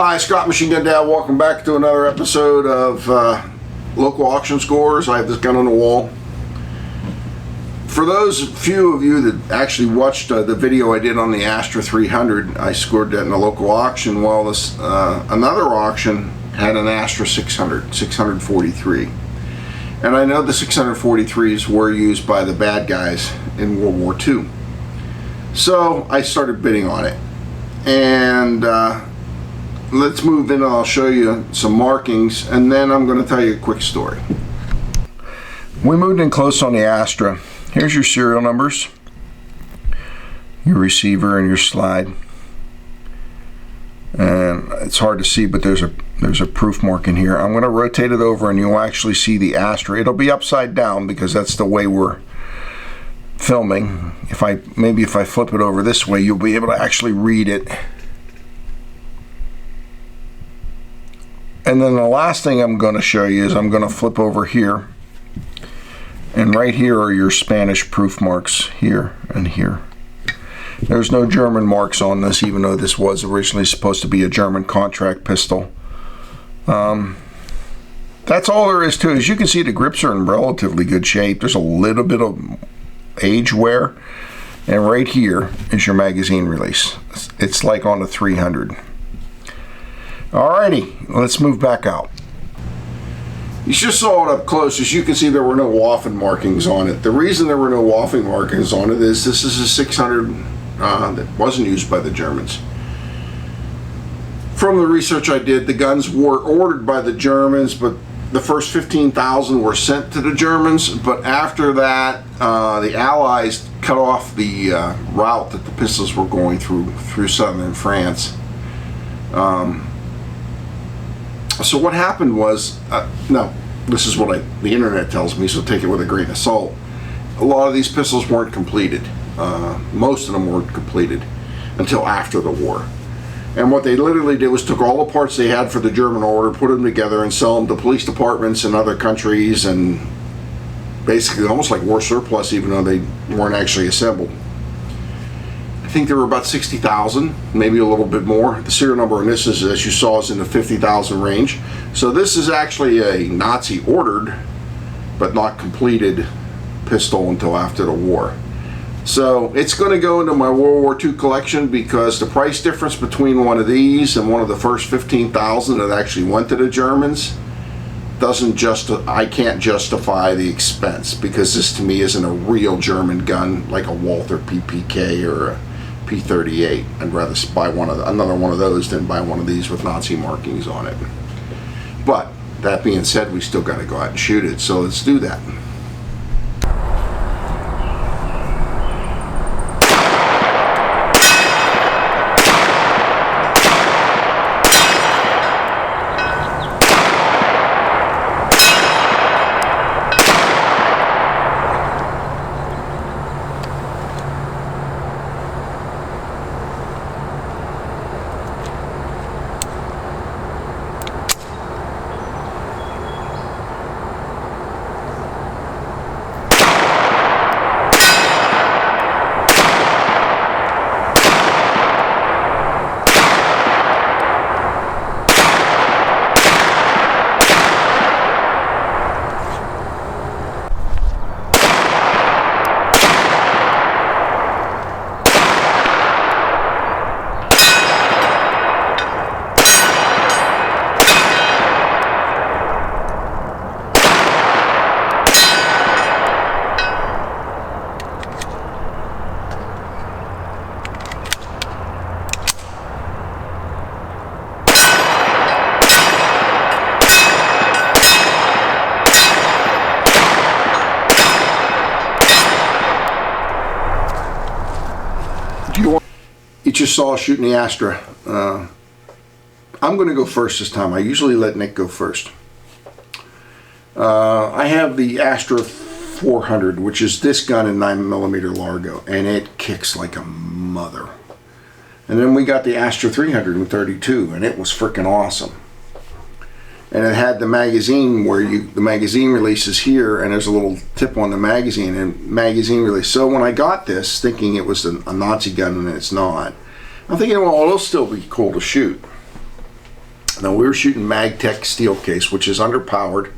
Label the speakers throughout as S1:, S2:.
S1: Hi, Scott Machine Gun Dad. Welcome back to another episode of Local Auction Scores. I have this gun on the wall. For those few of you that actually watched the video I did on the Astra 300, I scored that in a local auction, while this another auction had an Astra 643. And I know the 643s were used by the bad guys in World War II. So I started bidding on it. And let's move in and I'll show you some markings, and then I'm going to tell you a quick story. We moved in close on the Astra. Here's your serial numbers, your receiver, and your slide. And it's hard to see, but there's a proof mark in here. I'm going to rotate it over and you'll actually see the Astra. It'll be upside down because that's the way we're filming. Maybe if I flip it over this way, you'll be able to actually read it. And then the last thing I'm going to show you is I'm going to flip over here. And right here are your Spanish proof marks, here and here. There's no German marks on this, even though this was originally supposed to be a German contract pistol. That's all there is to it. As you can see, the grips are in relatively good shape. There's a little bit of age wear. And right here is your magazine release. It's like on the 300. Alrighty, let's move back out. You just saw it up close. As you can see, there were no waffen markings on it. The reason there were no waffen markings on it is this is a 600 that wasn't used by the Germans. From the research I did, the guns were ordered by the Germans, but the first 15,000 were sent to the Germans. But after that, the Allies cut off the route that the pistols were going through southern France. So what happened was, no, this is what the internet tells me, so take it with a grain of salt. A lot of these pistols weren't completed. Most of them weren't completed until after the war. And what they literally did was took all the parts they had for the German order, put them together and sell them to police departments in other countries, and basically almost like war surplus, even though they weren't actually assembled. I think there were about 60,000, maybe a little bit more. The serial number on this is, as you saw, is in the 50,000 range. So this is actually a Nazi ordered but not completed pistol until after the war. So it's going to go into my World War II collection because the price difference between one of these and one of the first 15,000 that actually went to the Germans I can't justify the expense, because this to me isn't a real German gun like a Walther PPK or a P38. I'd rather buy another one of those than buy one of these with Nazi markings on it. But that being said, we still got to go out and shoot it, so let's do that. You just saw us shooting the Astra. I'm going to go first this time. I usually let Nick go first. I have the Astra 400, which is this gun in 9mm Largo, and it kicks like a mother. And then we got the Astra 332, and it was freaking awesome. And it had the magazine where the magazine releases here, and there's a little tip on the magazine and magazine release. So when I got this, thinking it was a Nazi gun, and it's not, I'm thinking, well, it'll still be cool to shoot. Now we were shooting MagTech steel case, which is underpowered.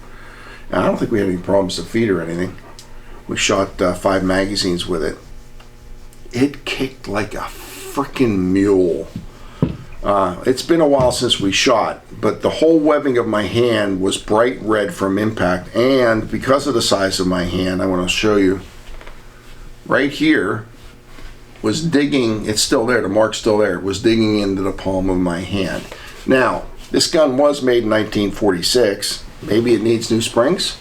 S1: And I don't think we had any problems to feed or anything. We shot 5 magazines with it. It kicked like a freaking mule. It's been a while since we shot, but the whole webbing of my hand was bright red from impact, and because of the size of my hand, I want to show you, right here was digging, it's still there, the mark's still there, it was digging into the palm of my hand. Now, this gun was made in 1946, maybe it needs new springs,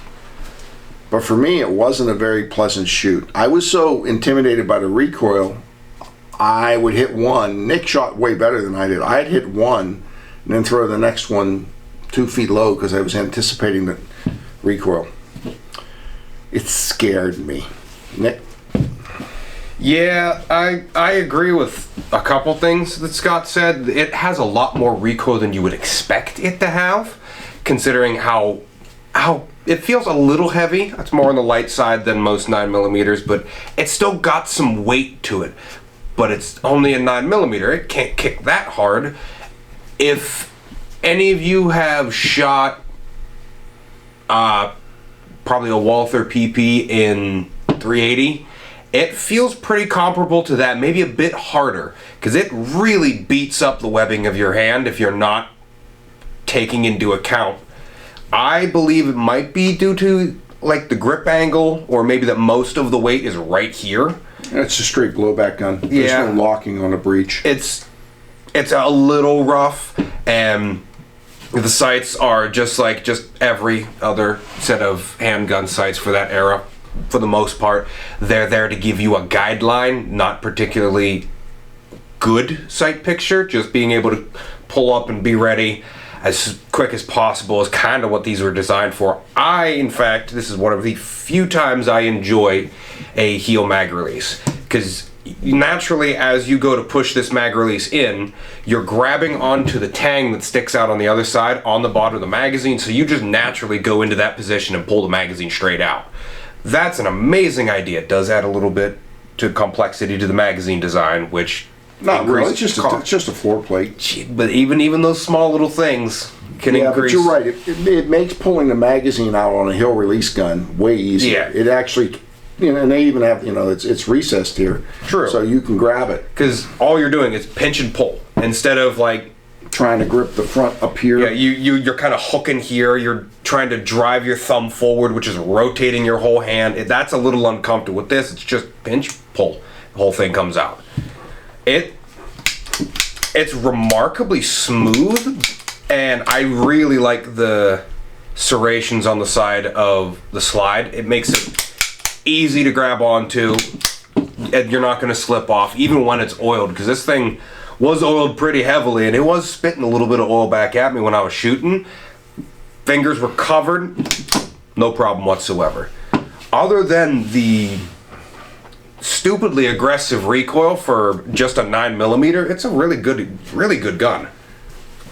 S1: but for me it wasn't a very pleasant shoot. I was so intimidated by the recoil, I would hit one. Nick shot way better than I did. I'd hit one and then throw the next one 2 feet low because I was anticipating the recoil. It scared me. Nick?
S2: Yeah, I agree with a couple things that Scott said. It has a lot more recoil than you would expect it to have, considering how it feels a little heavy. It's more on the light side than most 9mm, but it's still got some weight to it. But it's only a 9mm. It can't kick that hard. If any of you have shot probably a Walther PP in 380, it feels pretty comparable to that, maybe a bit harder, because it really beats up the webbing of your hand if you're not taking into account. I believe it might be due to like the grip angle, or maybe that most of the weight is right here.
S1: It's a straight blowback gun. There's no locking on a breech.
S2: It's a little rough, and the sights are just like every other set of handgun sights for that era. For the most part, they're there to give you a guideline, not particularly good sight picture. Just being able to pull up and be ready as quick as possible is kind of what these were designed for. In fact, this is one of the few times I enjoy a heel mag release, because naturally as you go to push this mag release in, you're grabbing onto the tang that sticks out on the other side on the bottom of the magazine, so you just naturally go into that position and pull the magazine straight out. That's an amazing idea. It does add a little bit to complexity to the magazine design, which
S1: not really. It's just a floor plate.
S2: But even those small little things can increase.
S1: Yeah, but you're right. It makes pulling the magazine out on a hill release gun way easier. Yeah. It actually, and they even have, it's recessed here.
S2: True.
S1: So you can grab it.
S2: Because all you're doing is pinch and pull instead of like
S1: trying to grip the front up here.
S2: Yeah, you're kind of hooking here. You're trying to drive your thumb forward, which is rotating your whole hand. That's a little uncomfortable. With this, it's just pinch, pull. The whole thing comes out. It's remarkably smooth, and I really like the serrations on the side of the slide. It makes it easy to grab onto, and you're not going to slip off, even when it's oiled, because this thing was oiled pretty heavily, and it was spitting a little bit of oil back at me when I was shooting. Fingers were covered, no problem whatsoever. Other than the stupidly aggressive recoil for just a 9mm, it's a really good gun.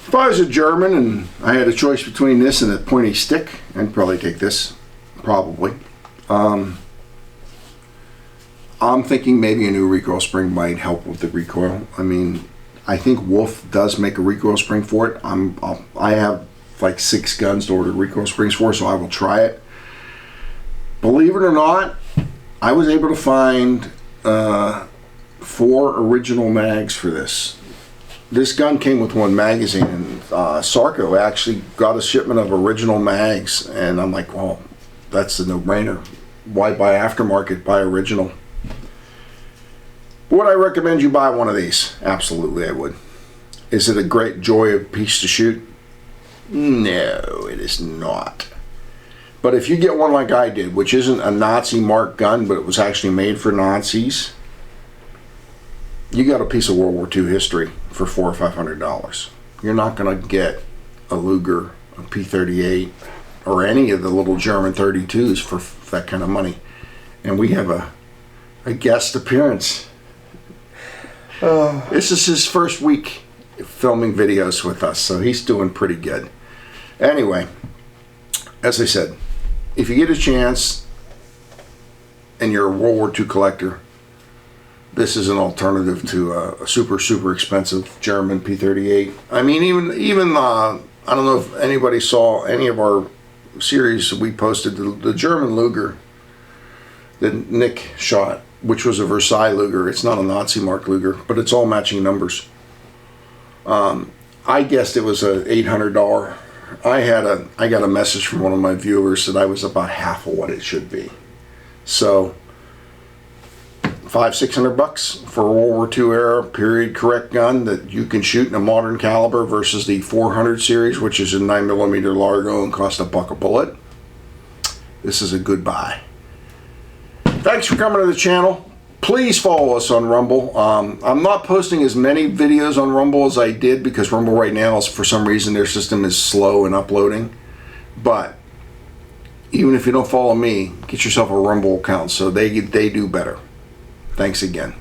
S1: If I was a German and I had a choice between this and a pointy stick, I'd probably take this, probably. I'm thinking maybe a new recoil spring might help with the recoil. I mean, I think Wolf does make a recoil spring for it. I have like 6 guns to order recoil springs for, so I will try it. Believe it or not, I was able to find 4 original mags for this. This gun came with 1 magazine, and Sarco actually got a shipment of original mags, and I'm like, well, that's a no-brainer. Why buy aftermarket? Buy original. Would I recommend you buy one of these? Absolutely, I would. Is it a great joy of piece to shoot? No, it is not. But if you get one like I did, which isn't a Nazi marked gun, but it was actually made for Nazis, you got a piece of World War II history for $400 or $500. You're not going to get a Luger, a P-38, or any of the little German 32s for that kind of money. And we have a guest appearance. This is his first week filming videos with us, so he's doing pretty good. Anyway, as I said, if you get a chance and you're a World War II collector, this is an alternative to a super expensive German P-38. I mean, even I don't know if anybody saw any of our series we posted, the German Luger that Nick shot, which was a Versailles Luger. It's not a Nazi mark Luger, but it's all matching numbers. I guessed it was a $800. I got a message from one of my viewers that I was about half of what it should be. So $500-600 for a World War II era period correct gun that you can shoot in a modern caliber versus the 400 series, which is a 9mm Largo and cost $1 a bullet. This is a good buy. Thanks for coming to the channel. Please follow us on Rumble. I'm not posting as many videos on Rumble as I did because Rumble right now is, for some reason, their system is slow in uploading. But even if you don't follow me, get yourself a Rumble account so they do better. Thanks again.